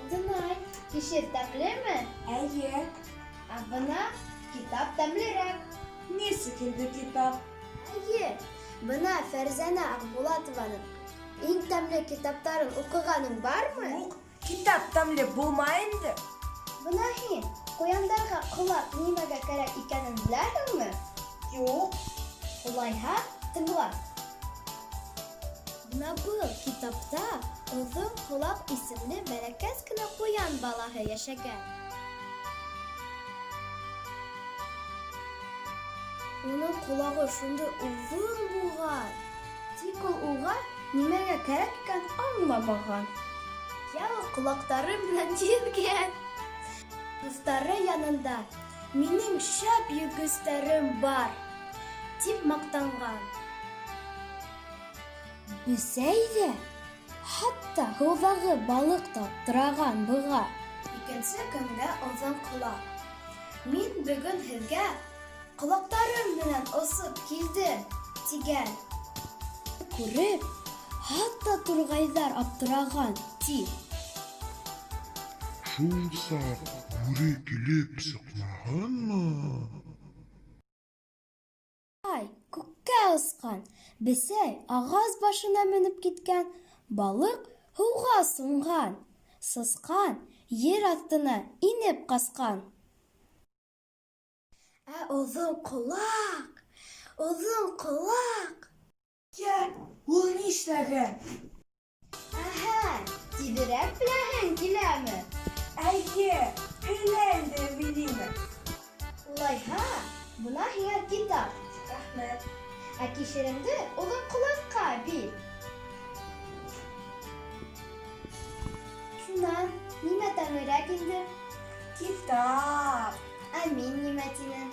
Алтынай, кишер тәмлеме? Әйе. Бына китап тәмлерәк. Нисек инде китап? Әйе, бына Фәрзәнә Акбулатованың иң тәмле китаптарын укыганың бармы? Юк, китап тәмле булмай инде. Бына һин куяндарға ҡолаҡ нимәгә кәрәк икәнен беләһеңме? Юк. Улайһа, тыңла. Бына был китапта Оҙон ҡолаҡ исемле бәләкәс кенә ҡуян балаһы йәшәгән. Уның ҡолағы шундай оҙон булған. Тик ул уға нимәгә кәрәк икән аңламаған. Йә ул ҡолаҡтары менән йөргән. Дуҫтары янында минең шәп йөҙгөстәрем бар, тип маҡтанған. Бесәй ҙә хатта һыуҙағы балыҡ та аптыраған быға. Икенсе көндә Оҙон ҡолаҡ: «Мин бөгөн һеҙгә ҡолаҡтарым менән осоп килдем», тигән. Күреп, хатта турғайҙар аптыраған, ти. Шул саҡ бүре килеп сыҡмаһынмы? Ай, күккә осҡан, бесәй ағас башына менеп киткән, балыҡ һыуға сумған, сысҡан ер аҫтына инеп ҡасҡан. Ә Оҙон ҡолаҡ! Йә, ул нишләгән? Әһә, тиҙерәк беләһең киләме? Әйе, һөйлә инде Вилима. Улайһа, бына һиңә китап. Рәхмәт. Ә кишереңде Оҙон ҡолаҡҡа бир. Шунан, нимә тәмлерәк инде? Китап. Ә мин нимә тинем?